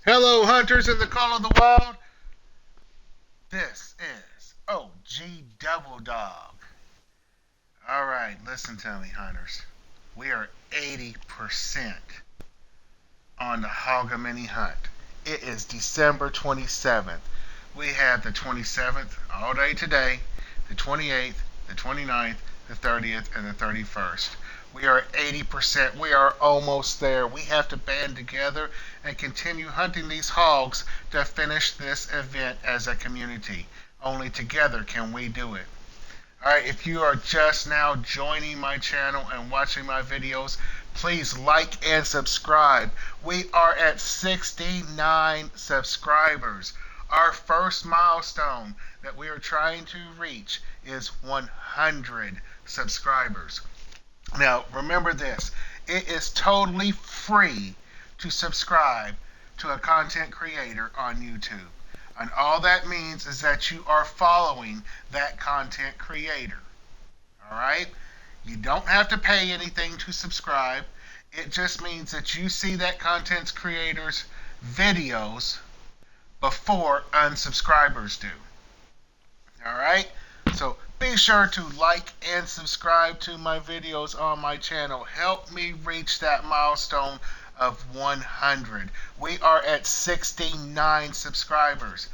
Hello, hunters in the call of the wild. This is OG Double Dog. All right, listen to me, hunters. We are 80% on the Hogamany hunt. It is December 27th. We have the 27th all day today, the 28th, the 29th, the 30th, and the 31st. We are 80%. We are almost there. We have to band together and continue hunting these hogs to finish this event as a community. Only together can we do it. Alright, if you are just now joining my channel and watching my videos, please like and subscribe. We are at 69 subscribers. Our first milestone that we are trying to reach is 100 subscribers. Now, remember this. It is totally free to subscribe to a content creator on YouTube. And all that means is that you are following that content creator. All right? You don't have to pay anything to subscribe. It just means that you see that content creator's videos before unsubscribers do. All right? So be sure to like and subscribe to my videos on my channel. Help me reach that milestone of 100. We are at 69 subscribers.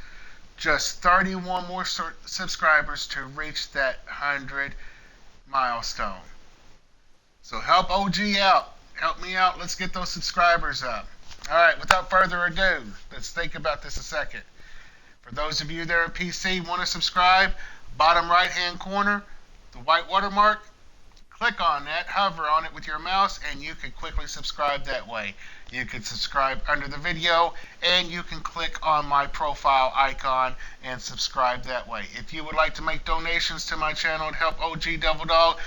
Just 31 more subscribers to reach that 100 milestone. So help OG out. Help me out. Let's get those subscribers up. All right, without further ado, let's think about this a second. For those of you that are PC, want to subscribe, bottom right hand corner, the white watermark, click on that, hover on it with your mouse, and you can quickly subscribe that way. You can subscribe under the video, and you can click on my profile icon and subscribe that way. If you would like to make donations to my channel and help OG Double Dog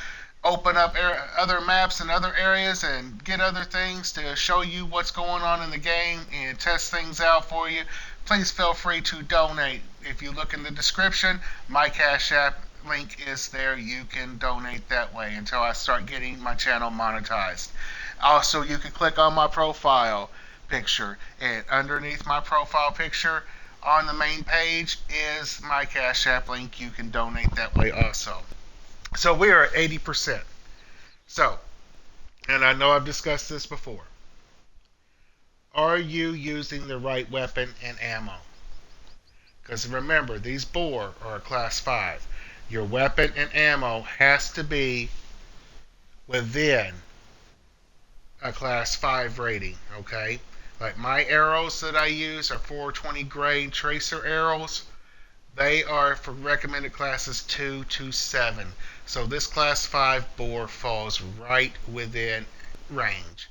open up other maps and other areas and get other things to show you what's going on in the game and test things out for you, please feel free to donate. If you look in the description, my Cash App link is there. You can donate that way until I start getting my channel monetized. Also, you can click on my profile picture, and underneath my profile picture on the main page is my Cash App link. You can donate that way also. So we are at 80%. So, and I know I've discussed this before. Are you using the right weapon and ammo? Because remember, these boar are a class 5. Your weapon and ammo has to be within a class 5 rating, okay? Like my arrows that I use are 420 grain tracer arrows. They are for recommended classes 2 to 7. So this class 5 boar falls right within range.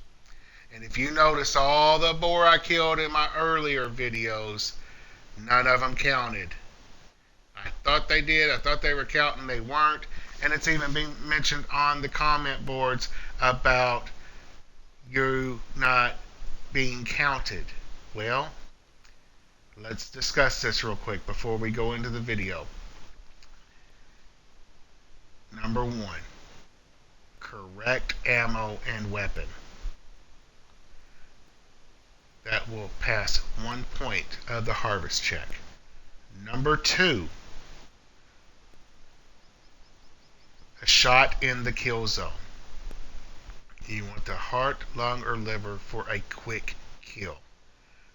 And if you notice all the boar I killed in my earlier videos, none of them counted. I thought they did. I thought they were counting. They weren't. And it's even been mentioned on the comment boards about you not being counted. Well, let's discuss this real quick before we go into the video. Number 1, correct ammo and weapon. That will pass 1 point of the harvest check. Number 2, a shot in the kill zone. You want the heart, lung, or liver for a quick kill.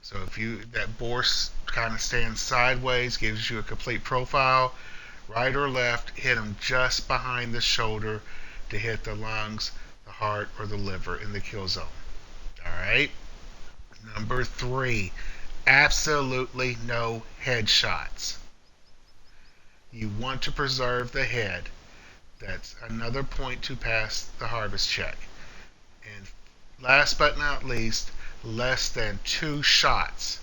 So if that boar kind of stands sideways, gives you a complete profile, right or left, hit them just behind the shoulder to hit the lungs, the heart, or the liver in the kill zone. All right. Number 3, absolutely no headshots. You want to preserve the head. That's another point to pass the harvest check. And last but not least, less than 2 shots.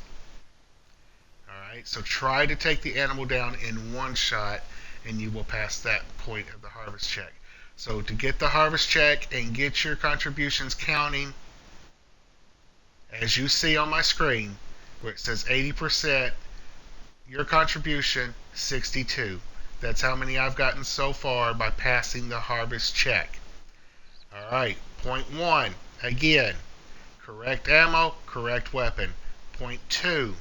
Alright, so try to take the animal down in 1 shot and you will pass that point of the harvest check. So to get the harvest check and get your contributions counting, as you see on my screen, where it says 80%, your contribution, 62. That's how many I've gotten so far by passing the harvest check. Alright, point 1, again, correct ammo, correct weapon. Point 2,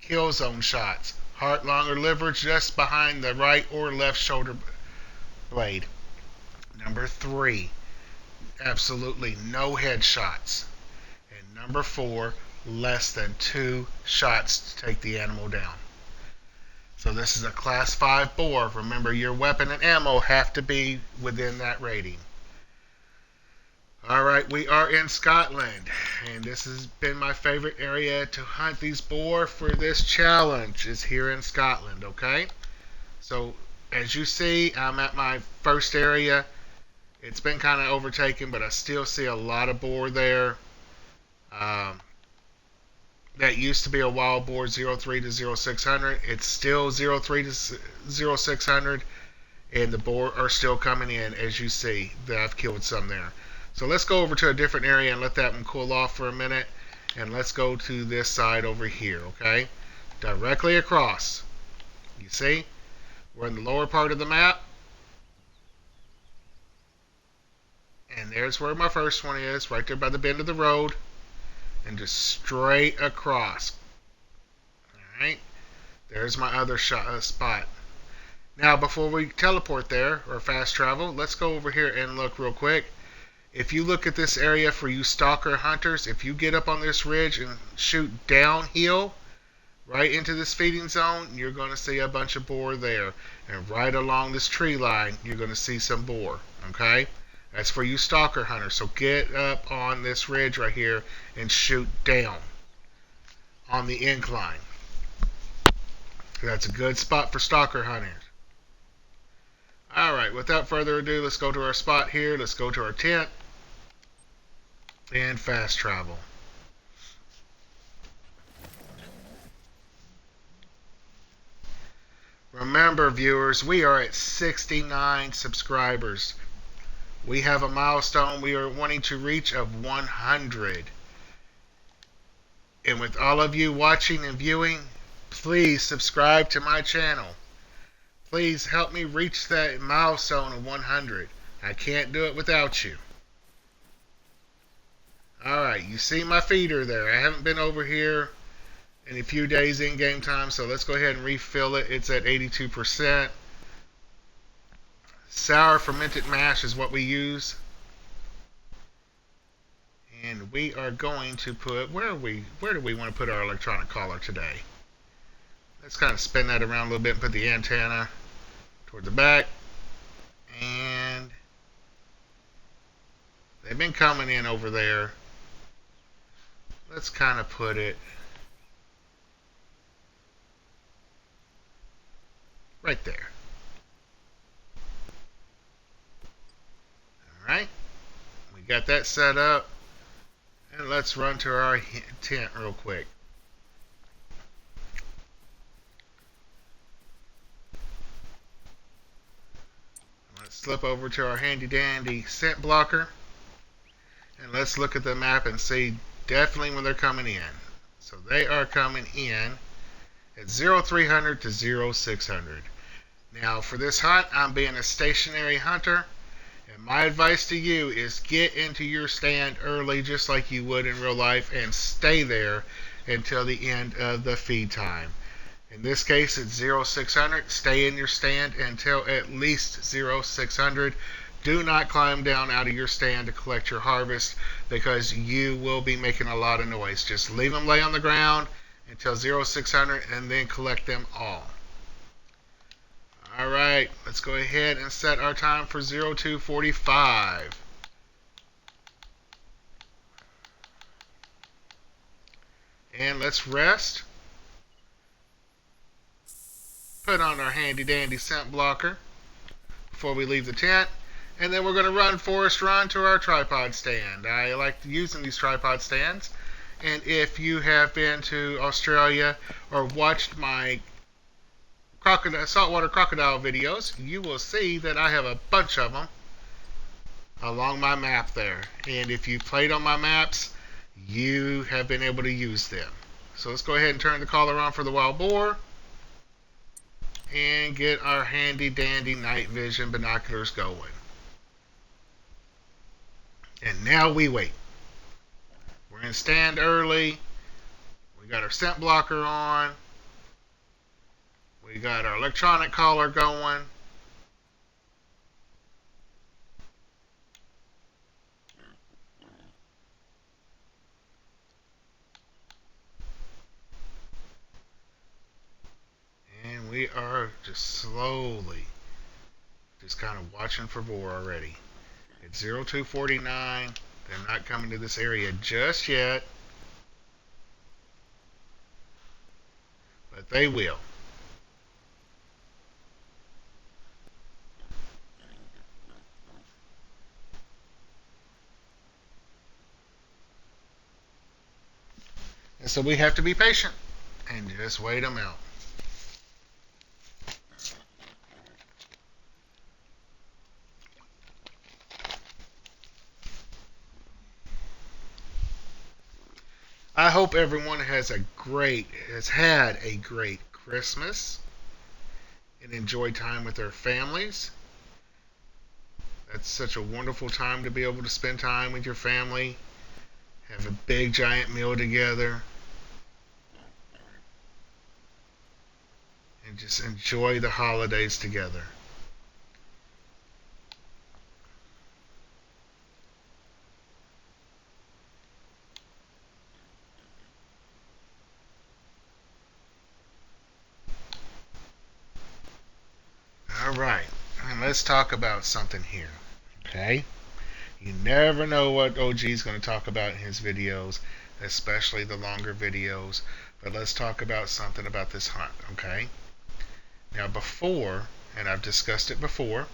kill zone shots. Heart, lung, or liver just behind the right or left shoulder blade. Number 3, absolutely no headshots. And number 4, less than 2 shots to take the animal down. So this is a class 5 bore. Remember, your weapon and ammo have to be within that rating. Alright, we are in Scotland, and this has been my favorite area to hunt these boar for this challenge, is here in Scotland, okay? So, as you see, I'm at my first area. It's been kind of overtaken, but I still see a lot of boar there. That used to be a wild boar 03 to 0600. It's still 03 to 0600, and the boar are still coming in, as you see that I've killed some there. So let's go over to a different area and let that one cool off for a minute, and let's go to this side over here, okay? Directly across. You see? We're in the lower part of the map, and there's where my first one is, right there by the bend of the road, and just straight across. Alright? There's my other spot. Now, before we teleport there, or fast travel, let's go over here and look real quick. If you look at this area for you stalker hunters, if you get up on this ridge and shoot downhill right into this feeding zone, you're going to see a bunch of boar there. And right along this tree line, you're going to see some boar. Okay? That's for you stalker hunters. So get up on this ridge right here and shoot down on the incline. That's a good spot for stalker hunters. Alright, without further ado, let's go to our spot here. Let's go to our tent and fast travel. Remember, viewers, we are at 69 subscribers. We have a milestone we are wanting to reach of 100. And with all of you watching and viewing, please subscribe to my channel. Please help me reach that milestone of 100. I can't do it without you. Alright, you see my feeder there. I haven't been over here in a few days in game time, so let's go ahead and refill it. It's at 82%. Sour fermented mash is what we use. And we are going to put, where do we want to put our electronic collar today? Let's kind of spin that around a little bit and put the antenna toward the back. And they've been coming in over there. Let's kind of put it right there. Alright, we got that set up. And let's run to our tent real quick. Let's slip over to our handy dandy scent blocker. And let's look at the map and see definitely when they're coming in. So they are coming in at 0300 to 0600. Now for this hunt, I'm being a stationary hunter. And my advice to you is get into your stand early just like you would in real life and stay there until the end of the feed time. In this case, it's 0600. Stay in your stand until at least 0600. Do not climb down out of your stand to collect your harvest because you will be making a lot of noise. Just leave them lay on the ground until 0600 and then collect them all. Alright, let's go ahead and set our time for 0245. And let's rest. Put on our handy dandy scent blocker before we leave the tent. And then we're going to run forest run to our tripod stand. I like using these tripod stands. And if you have been to Australia or watched my saltwater crocodile videos, you will see that I have a bunch of them along my map there. And if you played on my maps, you have been able to use them. So let's go ahead and turn the collar on for the wild boar and get our handy dandy night vision binoculars going. And now we wait. We're in stand early. We got our scent blocker on. We got our electronic collar going. And we are just slowly just kind of watching for boar already. It's 0249. They're not coming to this area just yet, but they will. And so we have to be patient and just wait them out. I hope everyone has had a great Christmas and enjoyed time with their families. That's such a wonderful time to be able to spend time with your family, have a big giant meal together, and just enjoy the holidays together. All right, and let's talk about something here. Okay? You never know what OG is going to talk about in his videos, especially the longer videos. But let's talk about something about this hunt, okay? Now, before, and I've discussed it before,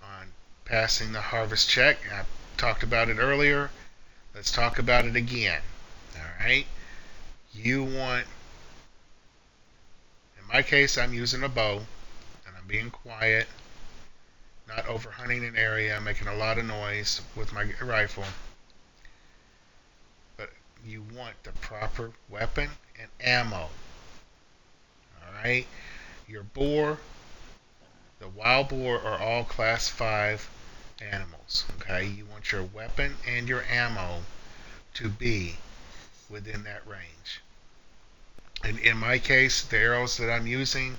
on passing the harvest check, I talked about it earlier. Let's talk about it again, all right? You want, in my case, I'm using a bow, and I'm being quiet, not overhunting an area, making a lot of noise with my rifle. But you want the proper weapon and ammo. Alright? Your boar, the wild boar are all class 5 animals. Okay? You want your weapon and your ammo to be within that range. And in my case, the arrows that I'm using,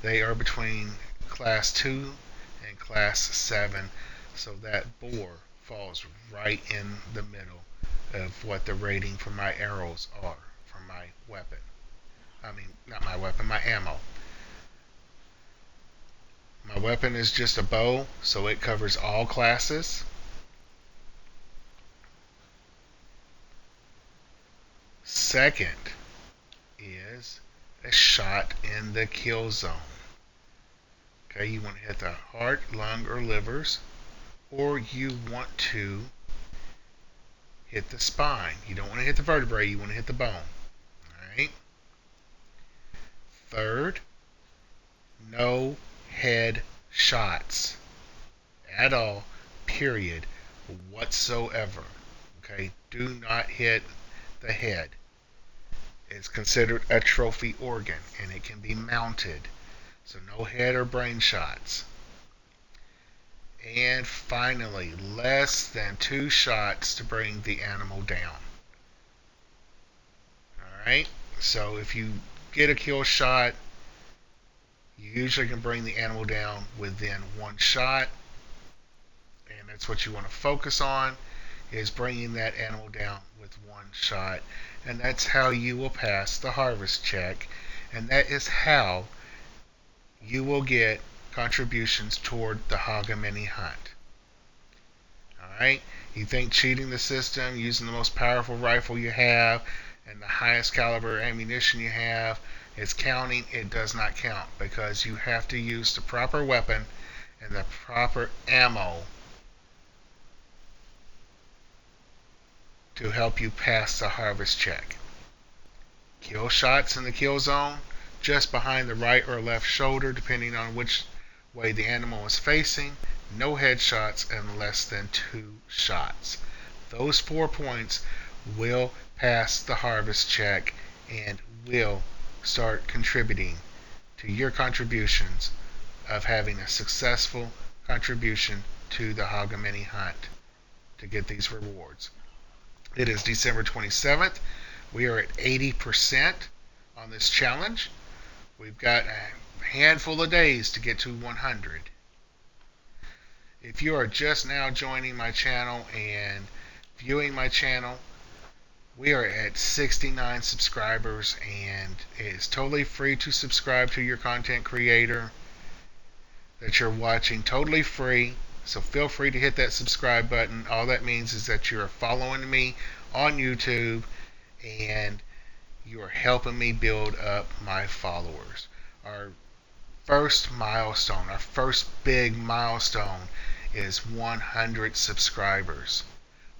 they are between class 2 and class 7. So that boar falls right in the middle of what the rating for my arrows are for my weapon. I mean, not my weapon, my ammo. My weapon is just a bow, so it covers all classes. Second is a shot in the kill zone. Okay, you want to hit the heart, lung, or livers, or you want to hit the spine. You don't want to hit the vertebrae, you want to hit the bone. Alright? Third, no head shots at all, period, whatsoever. Okay? Do not hit the head. It's considered a trophy organ and it can be mounted. So no head or brain shots. And finally, less than 2 shots to bring the animal down. Alright? So if you get a kill shot, you usually can bring the animal down within 1 shot. And that's what you want to focus on, is bringing that animal down with 1 shot. And that's how you will pass the harvest check. And that is how you will get contributions toward the Hogamany hunt. Alright? You think cheating the system, using the most powerful rifle you have, and the highest caliber ammunition you have is counting. It does not count, because you have to use the proper weapon and the proper ammo to help you pass the harvest check. Kill shots in the kill zone, just behind the right or left shoulder, depending on which way the animal is facing. No headshots and less than 2 shots. Those 4 points will pass the harvest check and will start contributing to your contributions of having a successful contribution to the Hogamany hunt to get these rewards. It is December 27th. We are at 80% on this challenge. We've got a handful of days to get to 100. If you are just now joining my channel and viewing my channel, we are at 69 subscribers, and it is totally free to subscribe to your content creator that you're watching, totally free. So feel free to hit that subscribe button. All that means is that you're following me on YouTube and you are helping me build up my followers. Our first milestone, our first big milestone is 100 subscribers.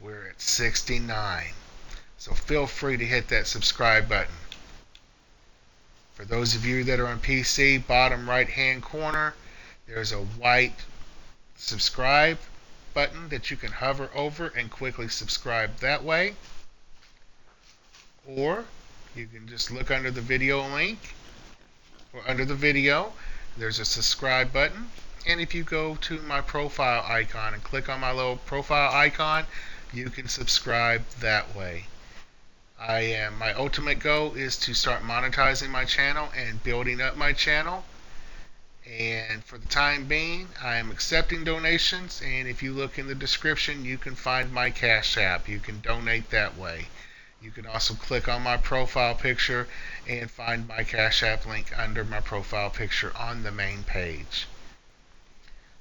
We're at 69. So feel free to hit that subscribe button. For those of you that are on PC, bottom right hand corner, there's a white subscribe button that you can hover over and quickly subscribe that way. Or you can just look under the video link, or under the video, there's a subscribe button. And if you go to my profile icon and click on my little profile icon, you can subscribe that way. My ultimate goal is to start monetizing my channel and building up my channel. And for the time being, I am accepting donations. And if you look in the description, you can find my Cash App. You can donate that way. You can also click on my profile picture and find my Cash App link under my profile picture on the main page.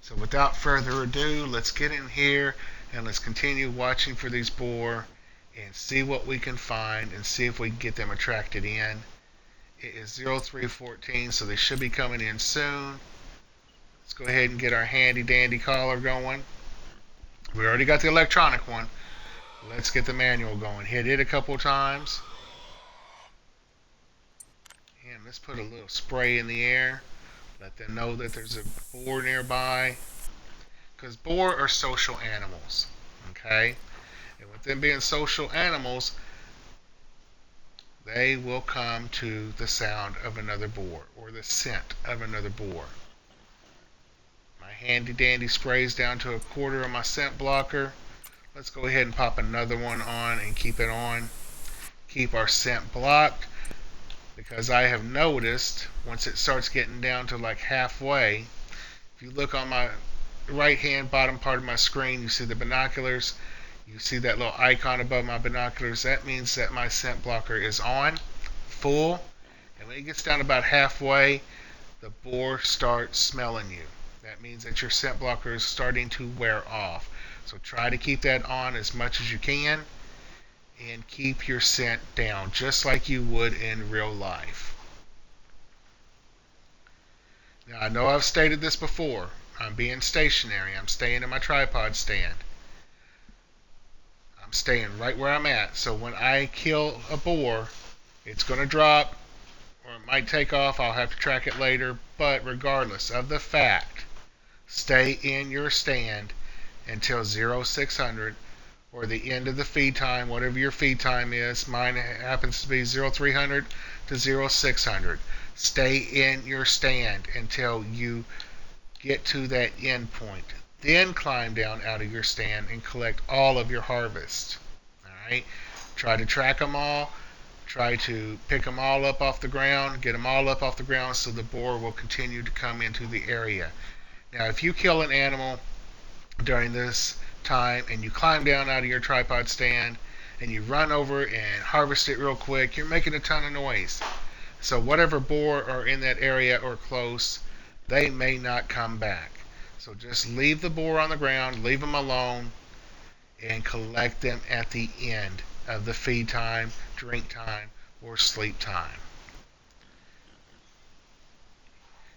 So without further ado, let's get in here and let's continue watching for these boar and see what we can find and see if we can get them attracted in. It is 0314, so they should be coming in soon. Let's go ahead and get our handy dandy collar going. We already got the electronic one. Let's get the manual going. Hit it a couple times. And let's put a little spray in the air. Let them know that there's a boar nearby. Because boar are social animals. Okay? And with them being social animals, they will come to the sound of another boar or the scent of another boar. My handy dandy sprays down to a quarter of my scent blocker. Let's go ahead and pop another one on and keep it on. Keep our scent blocked, because I have noticed once it starts getting down to like halfway, if you look on my right hand bottom part of my screen, you see the binoculars. You see that little icon above my binoculars. That means that my scent blocker is on, full. And when it gets down about halfway, the boar starts smelling you. That means that your scent blocker is starting to wear off. So try to keep that on as much as you can and keep your scent down just like you would in real life. Now I know I've stated this before. I'm being stationary. I'm staying in my tripod stand. I'm staying right where I'm at. So when I kill a boar, it's going to drop or it might take off. I'll have to track it later. But regardless of the fact, stay in your stand until 0600 or the end of the feed time, whatever your feed time is. Mine happens to be 0300 to 0600. Stay in your stand until you get to that end point. Then climb down out of your stand and collect all of your harvest. Alright? Try to track them all. Try to pick them all up off the ground. Get them all up off the ground so the boar will continue to come into the area. Now, if you kill an animal during this time and you climb down out of your tripod stand and you run over and harvest it real quick, you're making a ton of noise. So whatever boar are in that area or close, they may not come back. So just leave the boar on the ground, leave them alone, and collect them at the end of the feed time, drink time, or sleep time.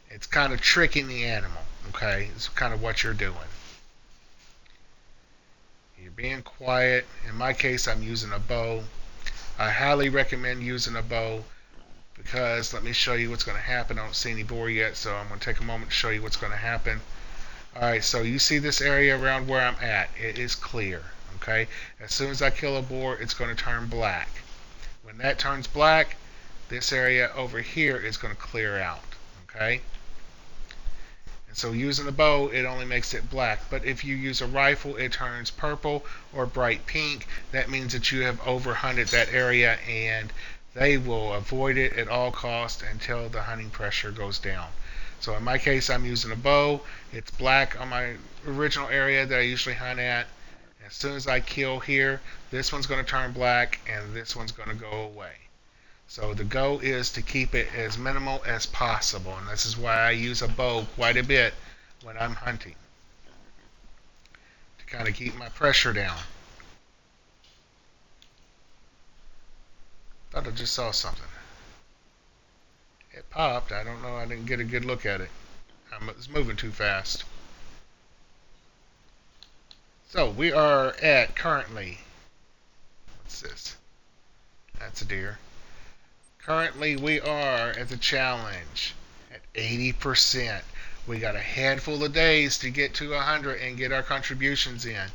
It's kind of tricking the animal, okay? It's kind of what you're doing. You're being quiet. In my case, I'm using a bow. I highly recommend using a bow because let me show you what's going to happen. I don't see any boar yet, so I'm going to take a moment to show you what's going to happen. Alright, so you see this area around where I'm at. It is clear, okay? As soon as I kill a boar, it's going to turn black. When that turns black, this area over here is going to clear out, okay? So using a bow, it only makes it black. But if you use a rifle, it turns purple or bright pink. That means that you have overhunted that area, and they will avoid it at all costs until the hunting pressure goes down. So in my case, I'm using a bow. It's black on my original area that I usually hunt at. As soon as I kill here, this one's going to turn black, and this one's going to go away. So the goal is to keep it as minimal as possible, and this is why I use a bow quite a bit when I'm hunting, to kind of keep my pressure down. Thought I just saw something. It popped. I don't know. I didn't get a good look at it. It's moving too fast. So we are at currently. What's this? That's a deer. Currently, we are at the challenge at 80%. We got a handful of days to get to 100 and get our contributions in.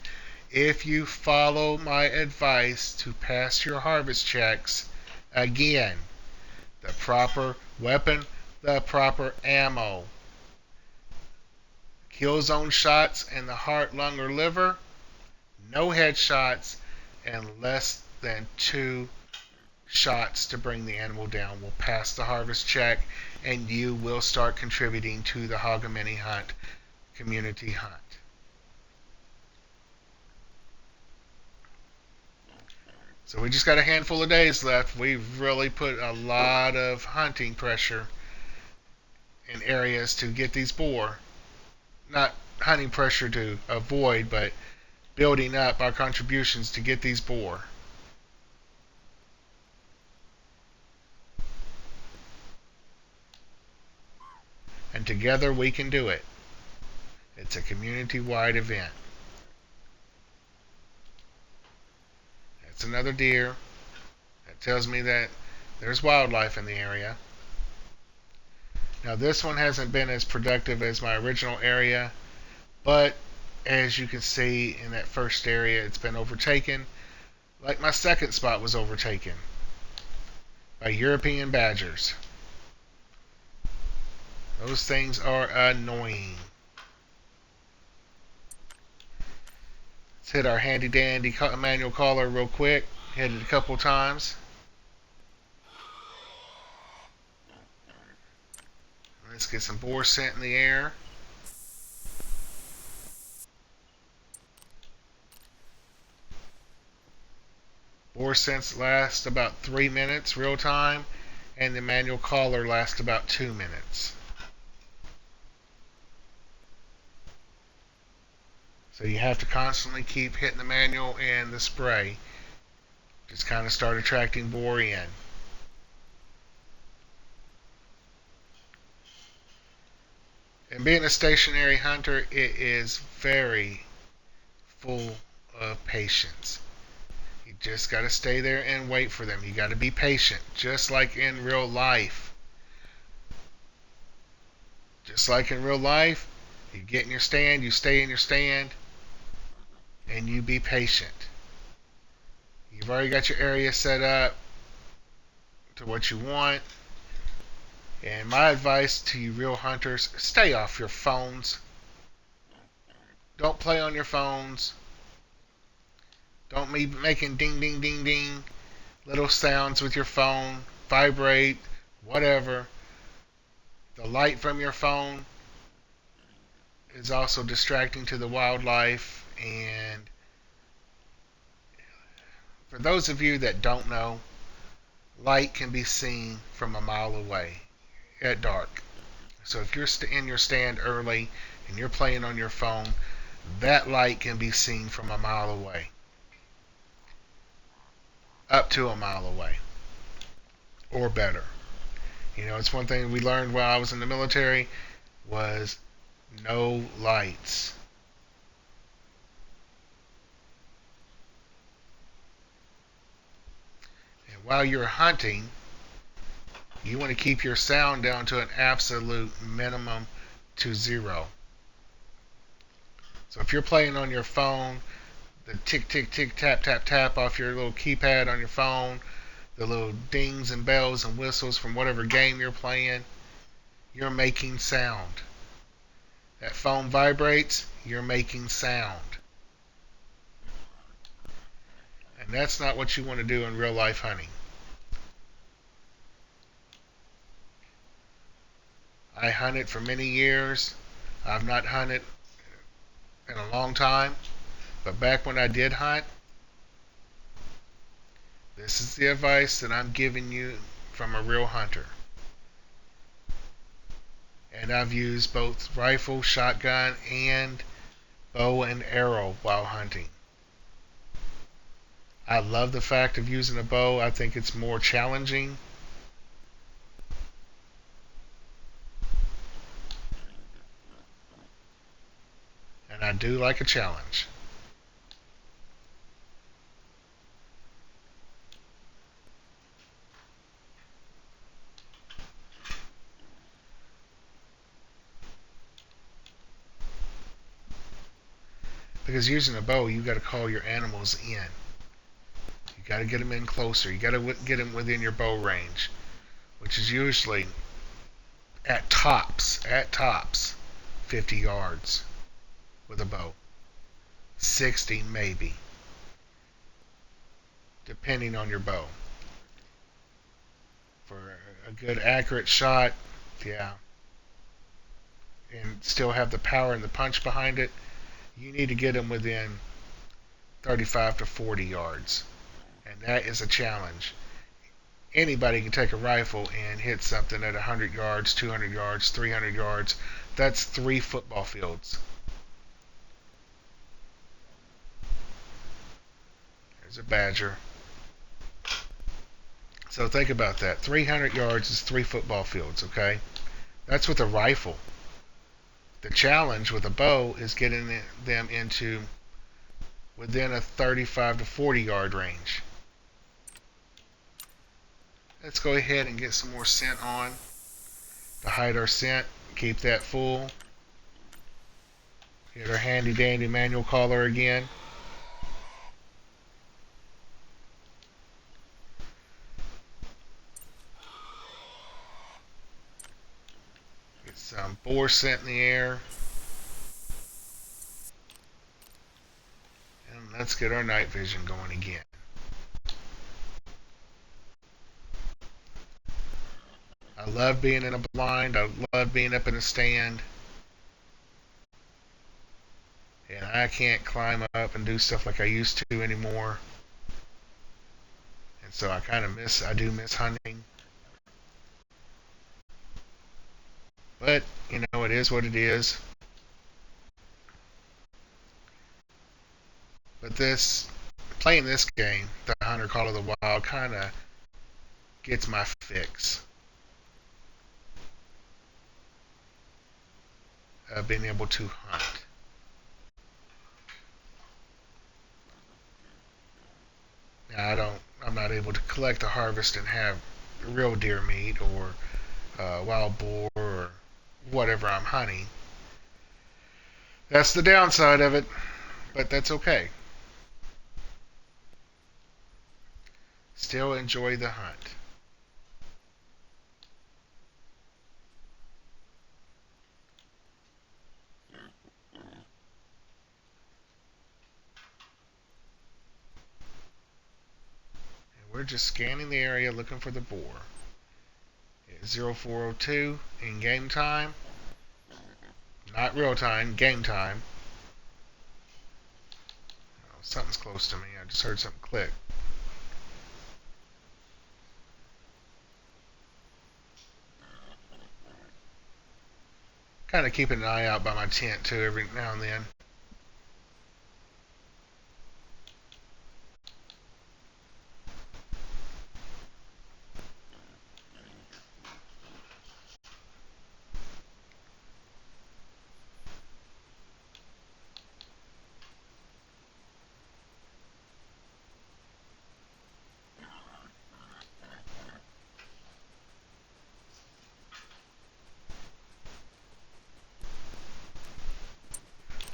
If you follow my advice to pass your harvest checks, again, the proper weapon, the proper ammo, kill zone shots in the heart, lung, or liver, no headshots, and less than 2 shots to bring the animal down will pass the harvest check, and you will start contributing to the Hogamany hunt community hunt. So we just got a handful of days left. We've really put a lot of hunting pressure in areas to get these boar. Not hunting pressure to avoid, but building up our contributions to get these boar. And together we can do it. It's a community-wide event. That's another deer. That tells me that there's wildlife in the area. Now this one hasn't been as productive as my original area, but as you can see in that first area, it's been overtaken, like my second spot was overtaken by European badgers. Those things are annoying. Let's hit our handy dandy manual caller real quick. Hit it a couple times. Let's get some boar scent in the air. Boar scents last about 3 minutes real time, and the manual caller lasts about 2 minutes. So you have to constantly keep hitting the manual and the spray. Just kind of start attracting boar in. And being a stationary hunter, it is very full of patience. You just got to stay there and wait for them. You got to be patient, just like in real life. Just like in real life, you get in your stand, you stay in your stand, and you be patient. You've already got your area set up to what you want. And my advice to you real hunters, stay off your phones. Don't play on your phones. Don't be making ding, ding, ding, ding little sounds with your phone, vibrate, whatever. The light from your phone is also distracting to the wildlife. And for those of you that don't know, light can be seen from a mile away at dark. So if you're in your stand early and you're playing on your phone, that light can be seen from a mile away. Up to a mile away. Or better. You know, it's one thing we learned while I was in the military was no lights. And while you're hunting, you want to keep your sound down to an absolute minimum to 0. So if you're playing on your phone, the tick, tick, tick, tap, tap, tap off your little keypad on your phone, the little dings and bells and whistles from whatever game you're playing, you're making sound. That phone vibrates, you're making sound. And that's not what you want to do in real life hunting. I hunted for many years. I've not hunted in a long time. But back when I did hunt, this is the advice that I'm giving you from a real hunter. And I've used both rifle, shotgun, and bow and arrow while hunting. I love the fact of using a bow. I think it's more challenging. And I do like a challenge. Because using a bow, you got to call your animals in. You got to get them in closer. You got to get them within your bow range, which is usually at tops, 50 yards with a bow. 60 maybe, depending on your bow. For a good accurate shot, yeah, and still have the power and the punch behind it, you need to get them within 35 to 40 yards. And that is a challenge. Anybody can take a rifle and hit something at 100 yards, 200 yards, 300 yards. That's 3 football fields. There's a badger. So think about that. 300 yards is 3 football fields, okay? That's with a rifle. The challenge with a bow is getting them into within a 35 to 40 yard range. Let's go ahead and get some more scent on to hide our scent. Keep that full. Get our handy dandy manual caller again. Get some boar scent in the air. And let's get our night vision going again. I love being in a blind. I love being up in a stand. And I can't climb up and do stuff like I used to anymore. And so I do miss hunting. But, it is what it is. But playing this game, the Hunter Call of the Wild, kind of gets my fix of being able to hunt. Now, I'm not able to collect the harvest and have real deer meat or wild boar or whatever I'm hunting. That's the downside of it, but that's okay. Still enjoy the hunt. And we're just scanning the area looking for the boar. It's 0402 in game time. Not real time, game time. Oh, something's close to me. I just heard something click. Kind of keeping an eye out by my tent too every now and then.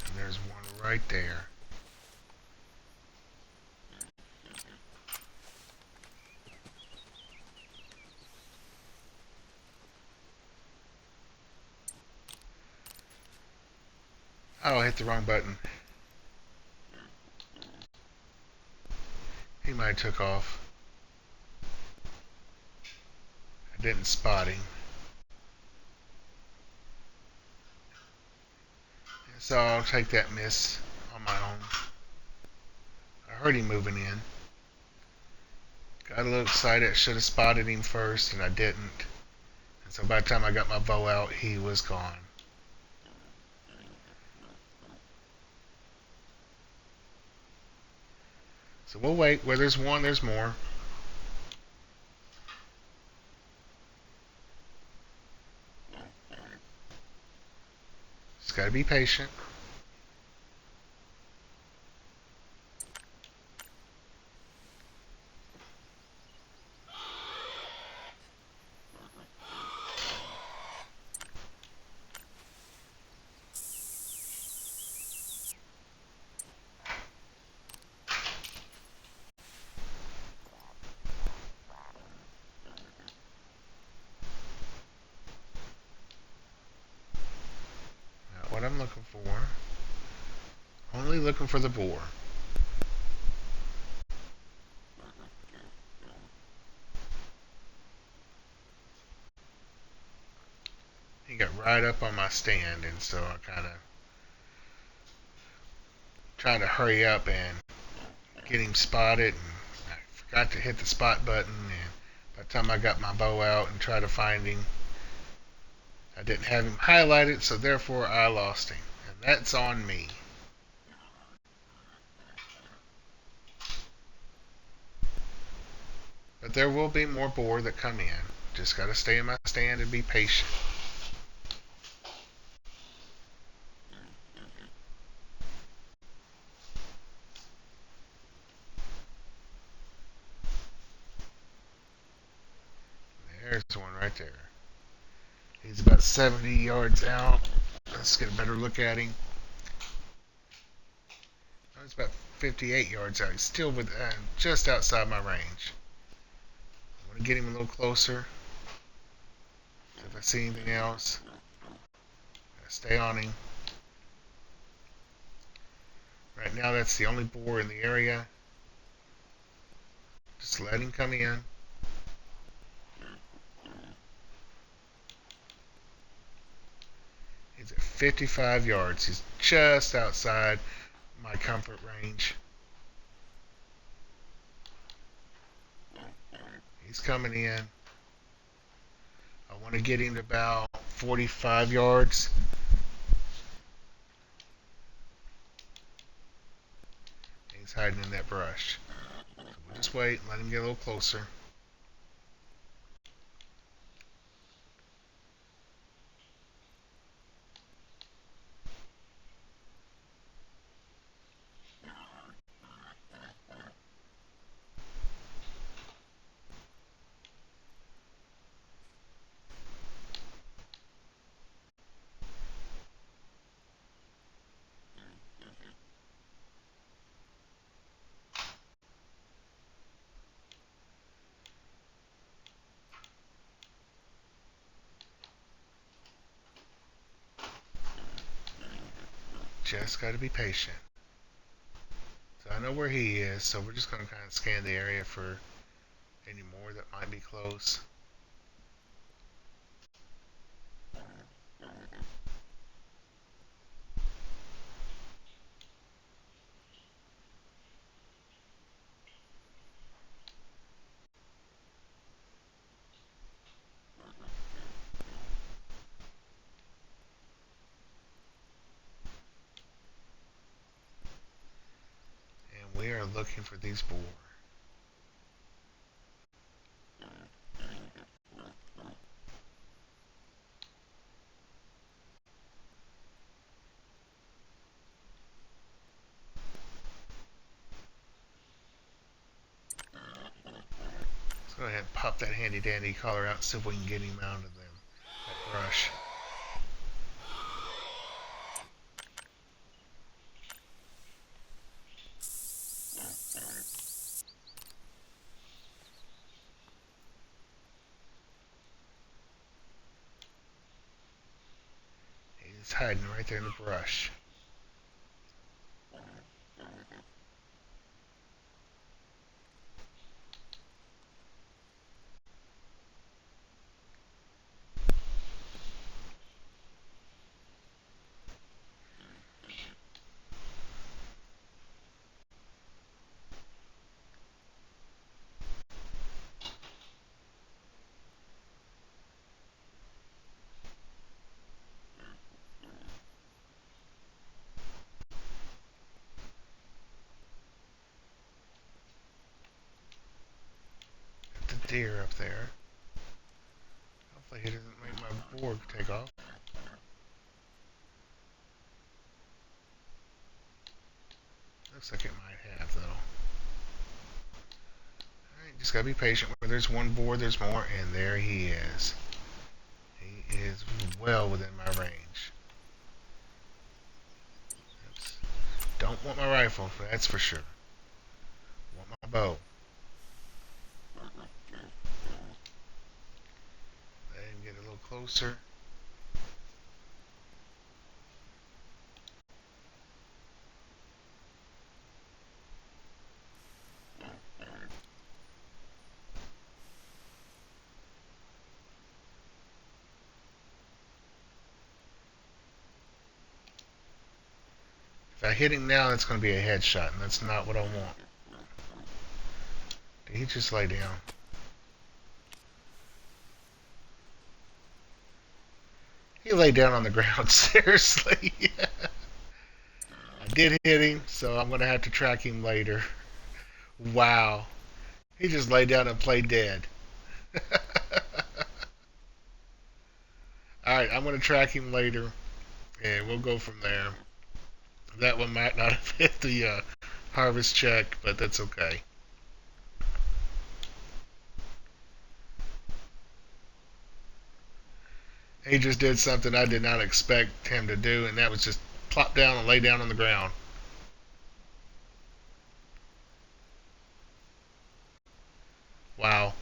And there's one right there. Oh, I hit the wrong button. He might have took off. I didn't spot him. So I'll take that miss on my own. I heard him moving in. Got a little excited. I should have spotted him first, and I didn't. And so by the time I got my bow out, he was gone. So we'll wait. Where there's one, there's more. Just got to be patient. Not what I'm looking for. Only looking for the boar. He got right up on my stand, and so I kind of tried to hurry up and get him spotted, and I forgot to hit the spot button, and by the time I got my bow out and tried to find him, I didn't have him highlighted, so therefore I lost him. And that's on me. But there will be more boar that come in. Just got to stay in my stand and be patient. There's one right there. He's about 70 yards out. Let's get a better look at him. Oh, he's about 58 yards out. He's still just outside my range. I want to get him a little closer. If I see anything else, I stay on him. Right now, that's the only boar in the area. Just let him come in. He's at 55 yards. He's just outside my comfort range. He's coming in. I want to get him to about 45 yards. He's hiding in that brush. So we'll just wait and let him get a little closer. Just got to be patient. So I know where he is, so we're just going to kind of scan the area for any more that might be close. And we are looking for these boar. Let's go ahead and pop that handy dandy collar out and see if we can get him out of that brush. He's hiding right there in the brush. deer up there. Hopefully he doesn't make my board take off. Looks like it might have, though. Alright, just gotta be patient. Where there's one board, there's more, and there he is. He is well within my range. Oops. Don't want my rifle, that's for sure. Want my bow. Let him get a little closer. If I hit him now, that's going to be a headshot, and that's not what I want. Did he just lay down? He lay down on the ground, seriously. I did hit him, so I'm going to have to track him later. Wow. He just lay down and played dead. Alright, I'm going to track him later, and we'll go from there. That one might not have hit the harvest check, but that's okay. He just did something I did not expect him to do, and that was just plop down and lay down on the ground. Wow.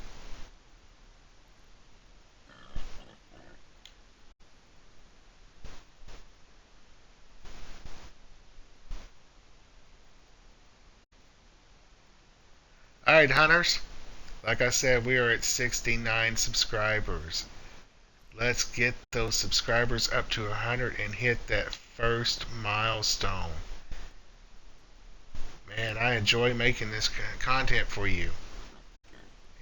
Alright, hunters. Like I said, we are at 69 subscribers. Let's get those subscribers up to 100 and hit that first milestone. Man, I enjoy making this content for you.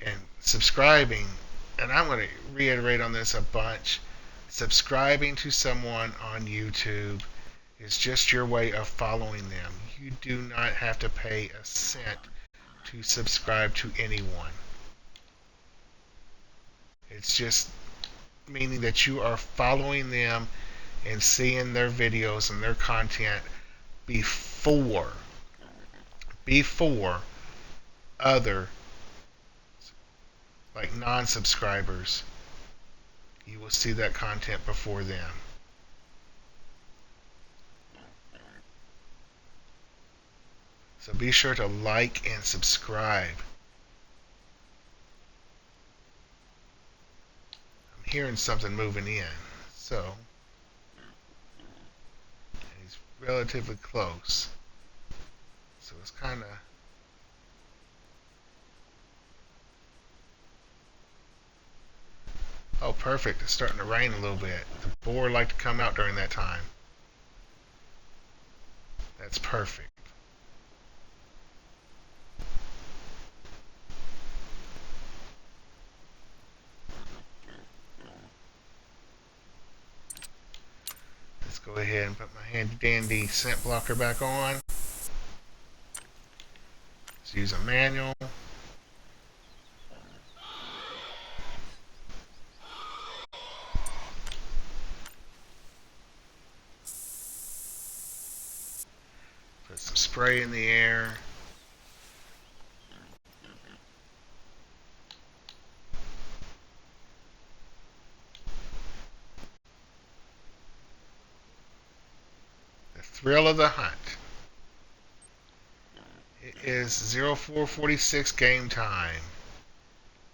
And subscribing, and I'm going to reiterate on this a bunch, subscribing to someone on YouTube is just your way of following them. You do not have to pay a cent to subscribe to anyone. It's just meaning that you are following them and seeing their videos and their content before other like non-subscribers. You will see that content before them. So be sure to like and subscribe. I'm hearing something moving in. So he's relatively close. So it's kind of oh, perfect. It's starting to rain a little bit. The boar like to come out during that time. That's perfect. Let's go ahead and put my handy dandy scent blocker back on. Let's use a manual. Put some spray in the air. The thrill of the hunt. It is 0446 game time.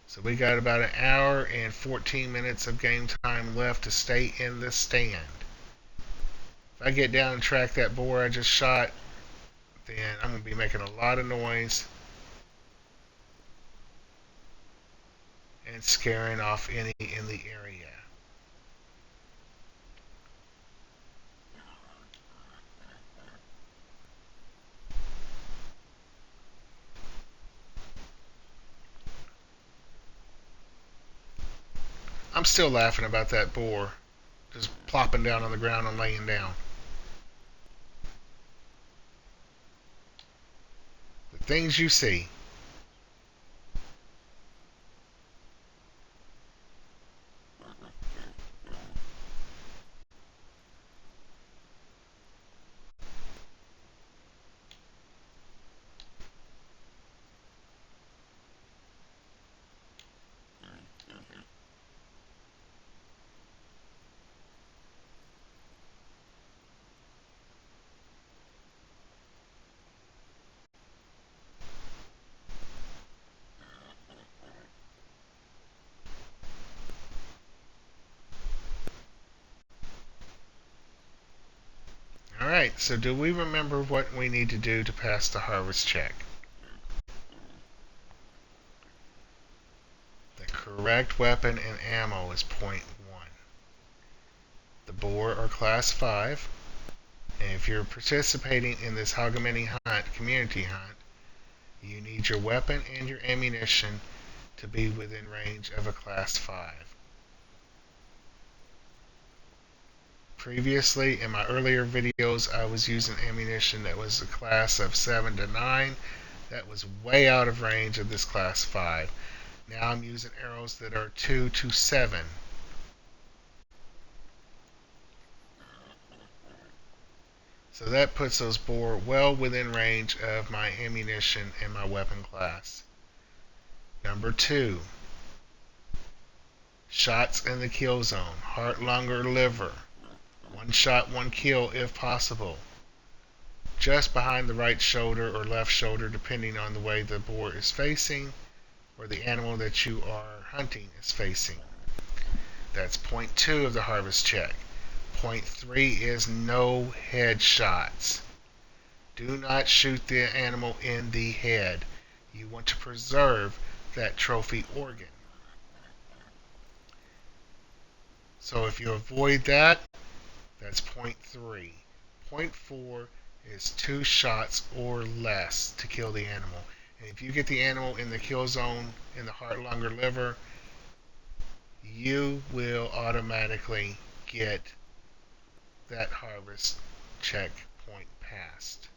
So we got about an hour and 14 minutes of game time left to stay in the stand. If I get down and track that boar I just shot, then I'm going to be making a lot of noise and scaring off any in the area. I'm still laughing about that boar just plopping down on the ground and laying down. The things you see. Alright, so do we remember what we need to do to pass the harvest check? The correct weapon and ammo is point 1. The boar are class 5, and if you're participating in this Hogamany hunt, community hunt, you need your weapon and your ammunition to be within range of a class 5. Previously, in my earlier videos, I was using ammunition that was a class of 7 to 9. That was way out of range of this class 5. Now I'm using arrows that are 2 to 7. So that puts those boar well within range of my ammunition and my weapon class. Number 2, shots in the kill zone. Heart, lung, or liver. One shot, one kill if possible. Just behind the right shoulder or left shoulder, depending on the way the boar is facing or the animal that you are hunting is facing. That's point 2 of the harvest check. Point 3 is no headshots. Do not shoot the animal in the head. You want to preserve that trophy organ. So if you avoid that, that's point 3. Point 4 is 2 shots or less to kill the animal. And if you get the animal in the kill zone, in the heart, lung, or liver, you will automatically get that harvest checkpoint passed.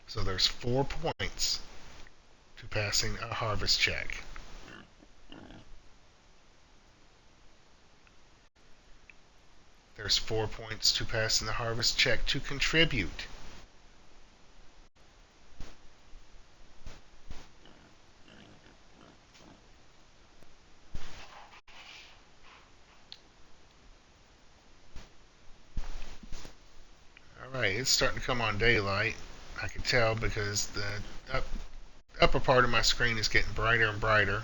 So there's 4 points to passing a harvest check. There's 4 points to passing the harvest check to contribute. Alright, it's starting to come on daylight. I can tell because the upper part of my screen is getting brighter and brighter.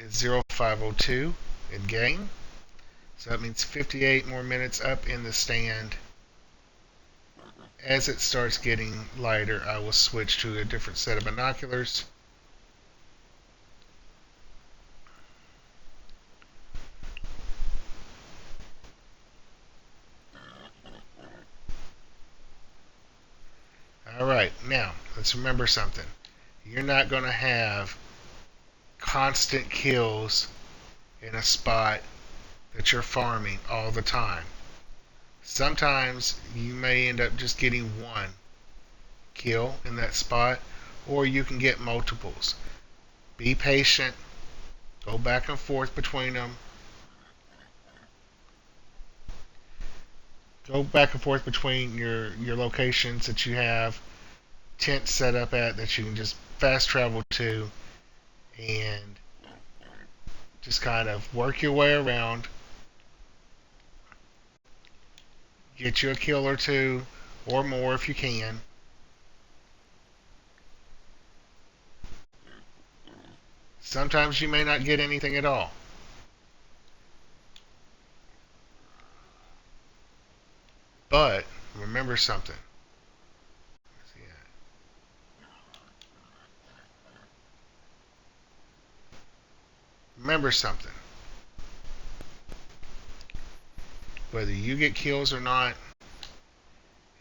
It's 0502 in game. So that means 58 more minutes up in the stand. As it starts getting lighter, I will switch to a different set of binoculars. Alright, now let's remember something. You're not going to have constant kills in a spot that you're farming all the time. Sometimes you may end up just getting one kill in that spot, or you can get multiples. Be patient, go back and forth between them. Go back and forth between your locations that you have tents set up at that you can just fast travel to, and just kind of work your way around. Get you a kill or two or more if you can. Sometimes you may not get anything at all. But remember something. Remember something. Whether you get kills or not,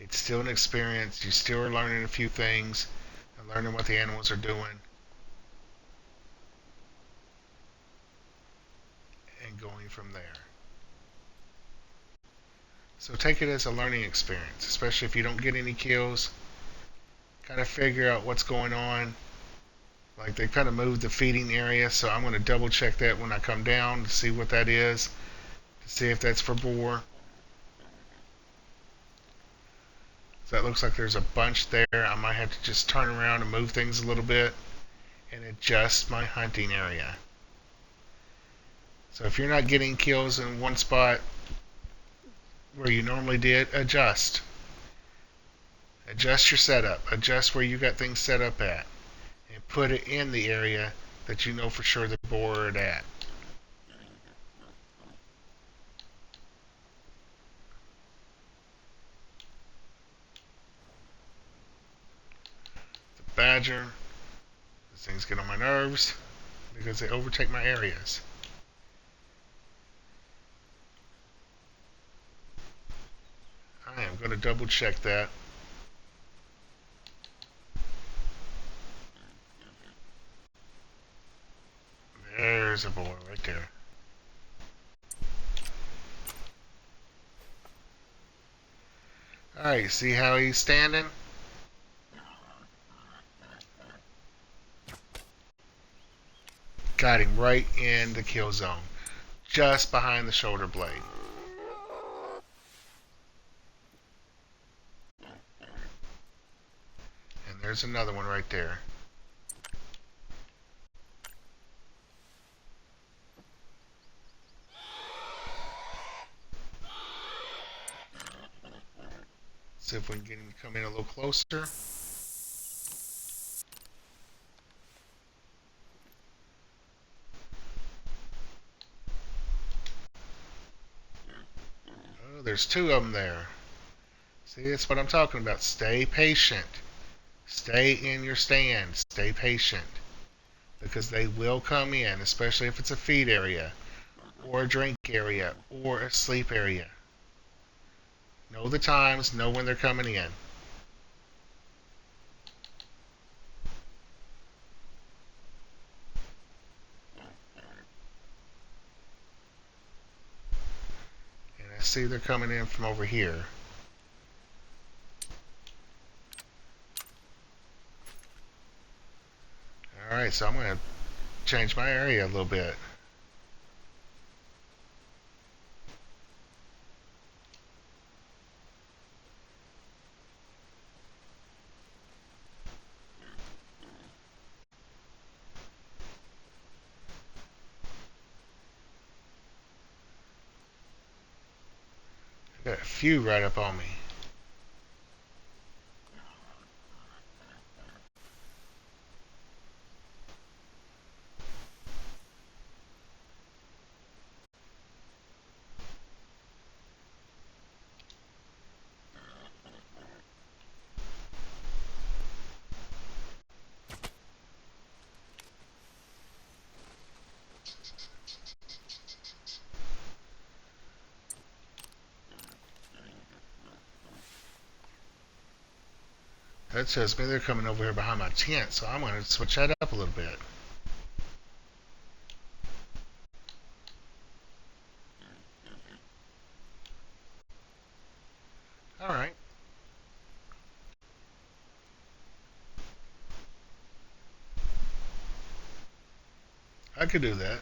it's still an experience. You still are learning a few things and learning what the animals are doing and going from there. So take it as a learning experience, especially if you don't get any kills. Kind of figure out what's going on. Like they kind of moved the feeding area, so I'm going to double check that when I come down to see what that is, to see if that's for boar. So that looks like there's a bunch there. I might have to just turn around and move things a little bit and adjust my hunting area. So if you're not getting kills in one spot where you normally did, adjust. Adjust your setup. Adjust where you got things set up at. And put it in the area that you know for sure the board at. The badger, these things get on my nerves because they overtake my areas. I am going to double check that. There's a boar right there. Alright, see how he's standing? Got him right in the kill zone, just behind the shoulder blade. And there's another one right there. See if we can get him to come in a little closer. Oh, there's two of them there. See, that's what I'm talking about. Stay patient. Stay in your stand. Stay patient. Because they will come in, especially if it's a feed area, or a drink area, or a sleep area. Know the times, know when they're coming in. And I see they're coming in from over here. Alright, so I'm going to change my area a little bit. Got a few right up on me. That says me they're coming over here behind my tent, so I'm going to switch that up a little bit. Alright. I could do that.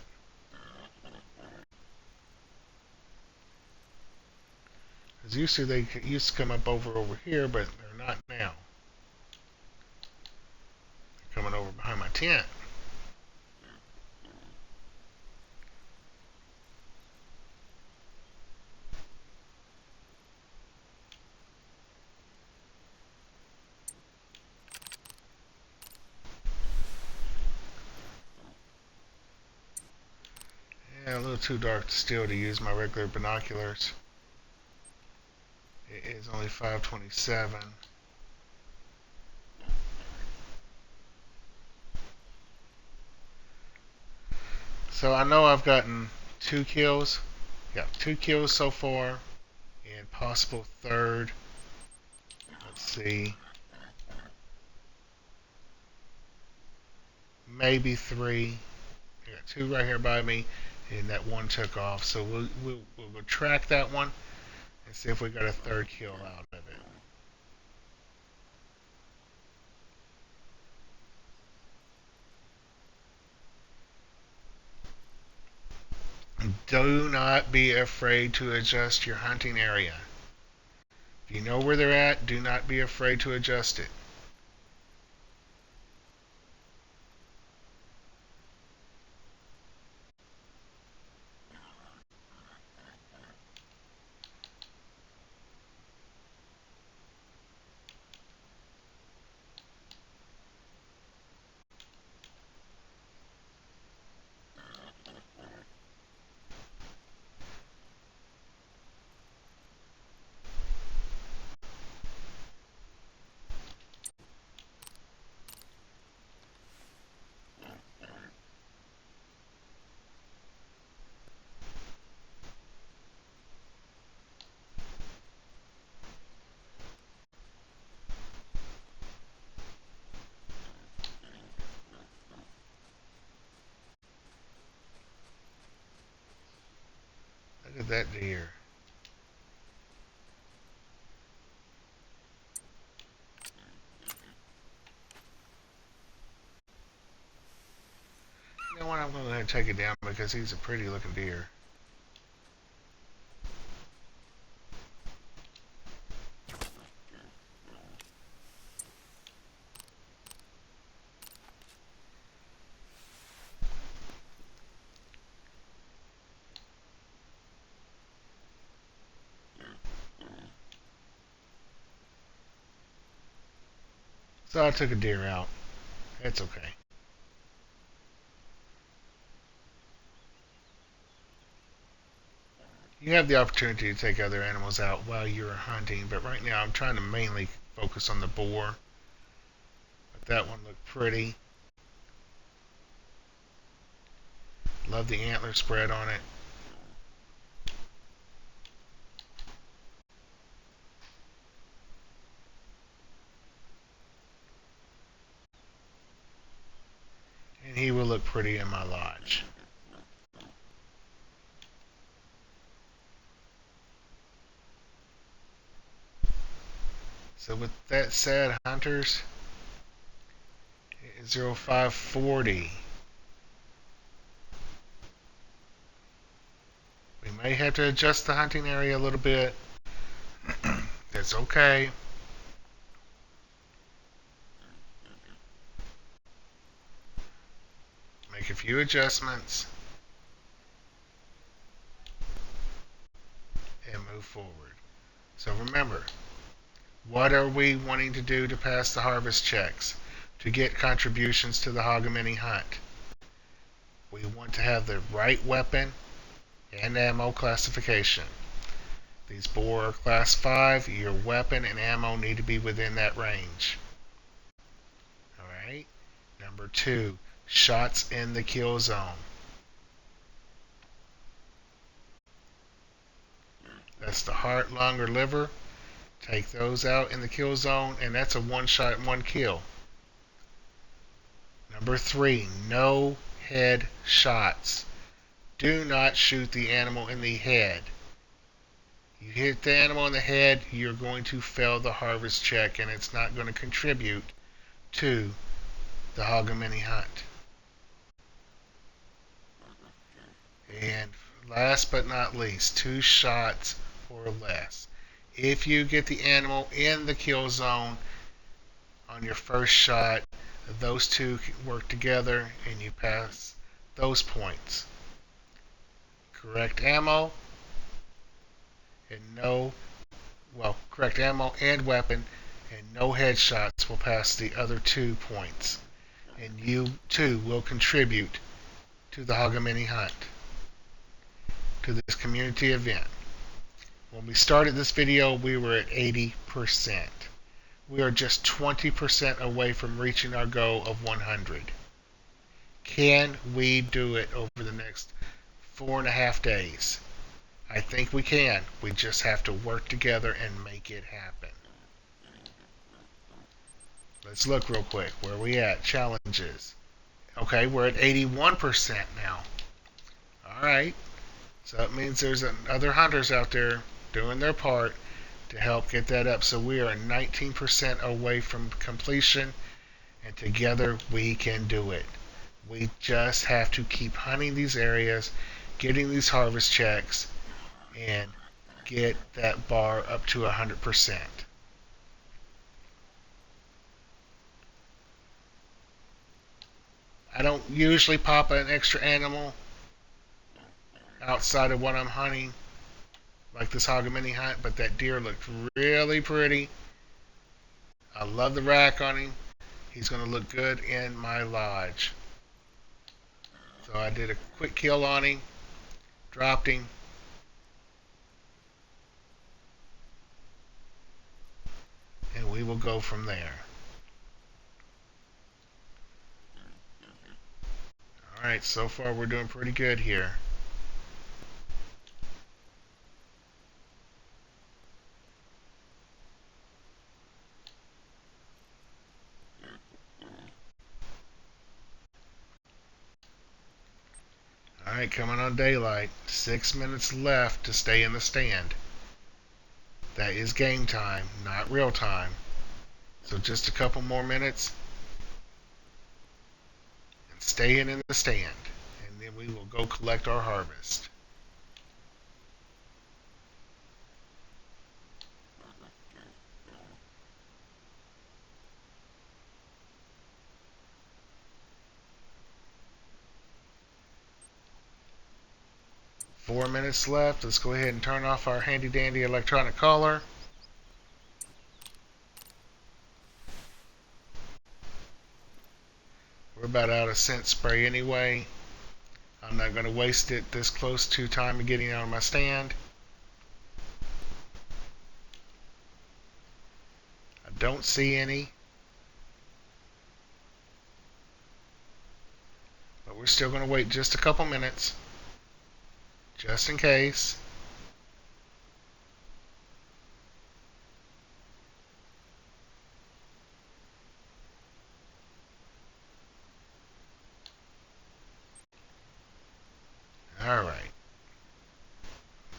Because usually they used to come up over here, but they're not now. They're coming over behind my tent. Yeah, a little too dark still to use my regular binoculars. It is only 5:27. So I know I've gotten 2 kills. Yeah, 2 kills so far. And possible third. Let's see. Maybe 3. I got 2 right here by me. And that one took off. So we'll track that one and see if we got a third kill out of it. Do not be afraid to adjust your hunting area. If you know where they're at, do not be afraid to adjust it. at that deer. You know what? I'm going to take it down because he's a pretty looking deer. So I took a deer out. It's okay. You have the opportunity to take other animals out while you're hunting, but right now I'm trying to mainly focus on the boar. But that one looked pretty. Love the antler spread on it. And he will look pretty in my lodge. So with that said, hunters, 0540. We may have to adjust the hunting area a little bit. That's okay. Make a few adjustments and move forward. So remember, what are we wanting to do to pass the harvest checks? To get contributions to the Hogamany hunt? We want to have the right weapon and ammo classification. These boar are class 5. Your weapon and ammo need to be within that range. Alright? Number 2, shots in the kill zone. That's the heart, lung, or liver. Take those out in the kill zone, and that's a one shot, one kill. Number 3, no head shots. Do not shoot the animal in the head. You hit the animal in the head, you're going to fail the harvest check, and it's not going to contribute to the Hogamany hunt. And last but not least, 2 shots or less. If you get the animal in the kill zone on your first shot, those two work together and you pass those points. Correct ammo and correct ammo and weapon and no headshots will pass the other 2 points. And you too will contribute to the Hogamany hunt, to this community event. When we started this video, we were at 80%. We are just 20% away from reaching our goal of 100. Can we do it over the next 4.5 days? I think we can. We just have to work together and make it happen. Let's look real quick. Where are we at? Challenges. Okay, we're at 81% now. Alright. So that means there's other hunters out there doing their part to help get that up. So we are 19% away from completion, and together we can do it. We just have to keep hunting these areas, getting these harvest checks, and get that bar up to 100%. I don't usually pop an extra animal outside of what I'm hunting, like this Hogamany hunt, but that deer looked really pretty. I love the rack on him. He's going to look good in my lodge. So I did a quick kill on him, dropped him, and we will go from there. Alright, so far we're doing pretty good here. Alright, Alright, coming on daylight. 6 minutes left to stay in the stand. That is game time, not real time. So just a couple more minutes and staying in the stand. And then we will go collect our harvest. Four minutes left. Let's go ahead and turn off our handy dandy electronic caller. We're about out of scent spray anyway. I'm not going to waste it this close to time of getting out of my stand. I don't see any. But we're still going to wait just a couple minutes. Just in case. Alright.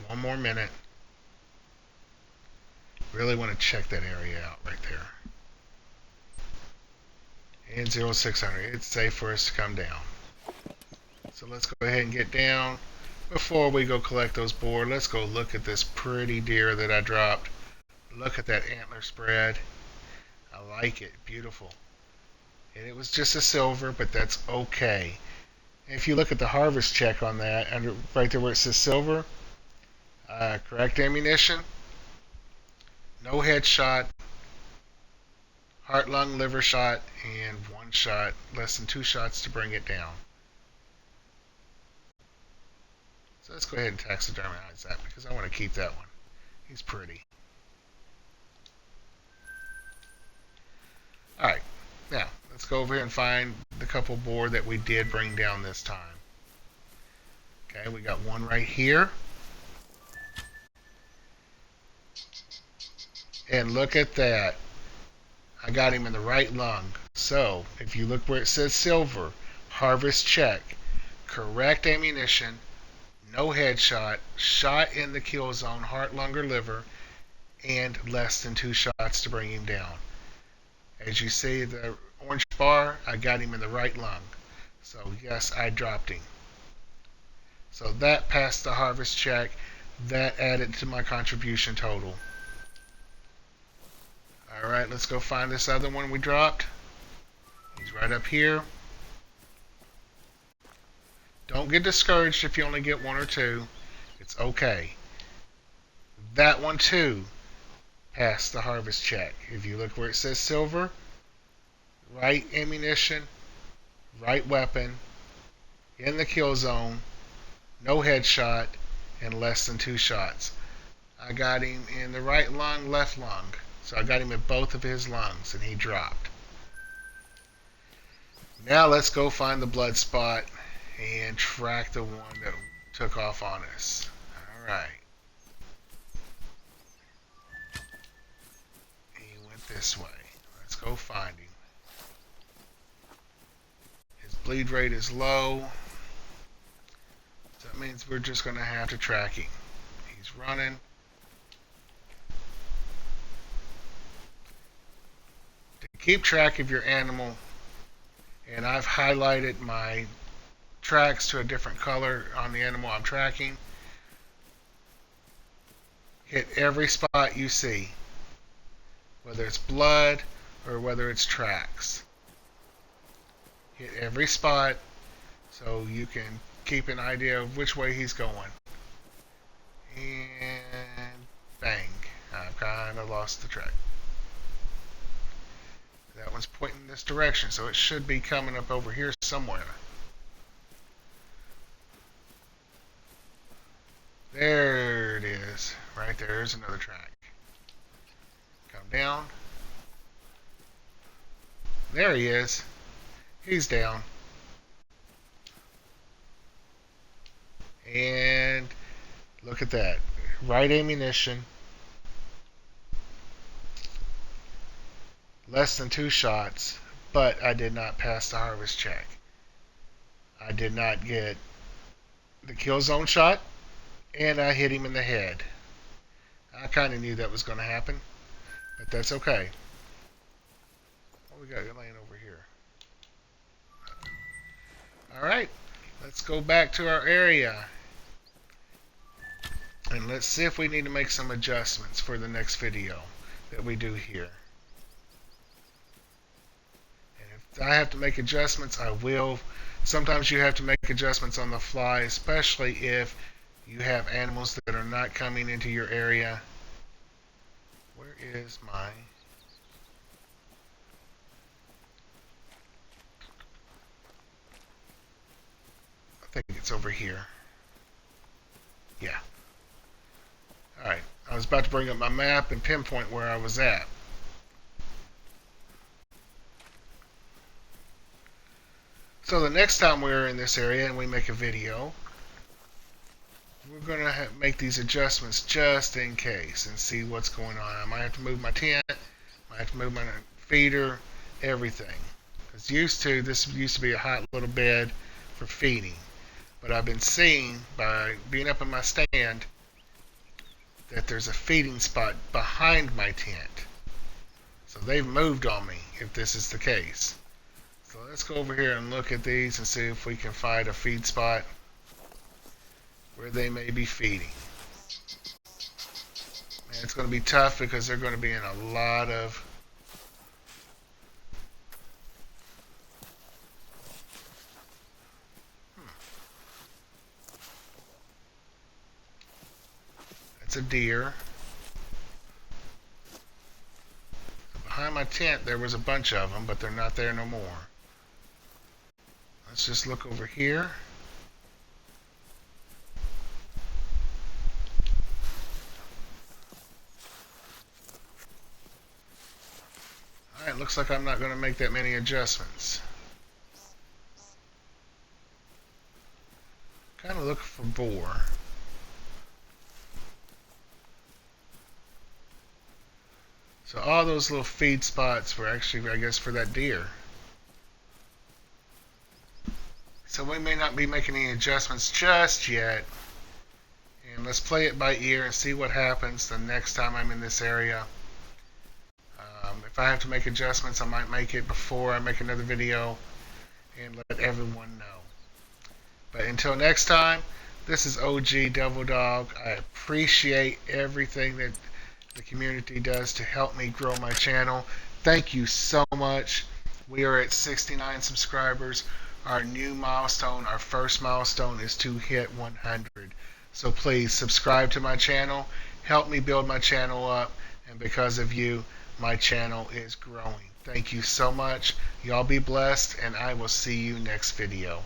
One more minute. Really want to check that area out right there. And 0600. It's safe for us to come down. So let's go ahead and get down. Before we go collect those boar, let's go look at this pretty deer that I dropped. Look at that antler spread. I like it. Beautiful. And it was just a silver, but that's okay. If you look at the harvest check on that, under right there where it says silver, correct ammunition, no headshot, heart, lung, liver shot, and one shot, less than 2 shots to bring it down. So let's go ahead and taxidermize that because I want to keep that one. He's pretty. Alright, now let's go over here and find the couple boar that we did bring down this time. Okay, we got one right here. And look at that. I got him in the right lung. So, if you look where it says silver, harvest check, correct ammunition, no headshot, shot in the kill zone, heart, lung, or liver, and less than 2 shots to bring him down. As you see, the orange bar, I got him in the right lung. So, yes, I dropped him. So that passed the harvest check. That added to my contribution total. Alright, let's go find this other one we dropped. He's right up here. Don't get discouraged if you only get 1 or 2. It's okay. That one too passed the harvest check. If you look where it says silver, right ammunition, right weapon, in the kill zone, no headshot, and less than 2 shots. I got him in the right lung, left lung. So I got him in both of his lungs, and he dropped. Now let's go find the blood spot and track the one that took off on us. Alright. He went this way. Let's go find him. His bleed rate is low. So that means we're just going to have to track him. He's running. To keep track of your animal, and I've highlighted my tracks to a different color on the animal I'm tracking. Hit every spot you see, whether it's blood or whether it's tracks. Hit every spot so you can keep an idea of which way he's going. And bang, I've kind of lost the track. That one's pointing this direction, so it should be coming up over here somewhere. There it is. Right there's another track. Come down. There he is. He's down. And look at that. Right ammunition. Less than 2 shots, but I did not pass the harvest check. I did not get the kill zone shot, and I hit him in the head. I kind of knew that was going to happen, but that's okay. What we got laying over here? All right, let's go back to our area, and let's see if we need to make some adjustments for the next video that we do here. And if I have to make adjustments, I will. Sometimes you have to make adjustments on the fly, especially if you have animals that are not coming into your area. Where is my... I think it's over here. Yeah. Alright, I was about to bring up my map and pinpoint where I was at. So the next time we're in this area and we make a video, we're going to make these adjustments just in case and see what's going on. I might have to move my tent, I might have to move my feeder, everything. Because this used to be a hot little bed for feeding. But I've been seeing, by being up in my stand, that there's a feeding spot behind my tent. So they've moved on me if this is the case. So let's go over here and look at these and see if we can find a feed spot where they may be feeding. And it's going to be tough because they're going to be in a lot of That's a deer. Behind my tent there was a bunch of them, but they're not there no more. Let's just look over here. Alright, looks like I'm not going to make that many adjustments. Kind of looking for boar. So all those little feed spots were actually, I guess, for that deer. So we may not be making any adjustments just yet. And let's play it by ear and see what happens the next time I'm in this area. If I have to make adjustments, I might make it before I make another video and let everyone know. But until next time, this is OG Devil Dog. I appreciate everything that the community does to help me grow my channel. Thank you so much. We are at 69 subscribers. Our new milestone, our first milestone, is to hit 100. So please subscribe to my channel. Help me build my channel up. And because of you, my channel is growing. Thank you so much. Y'all be blessed, and I will see you next video.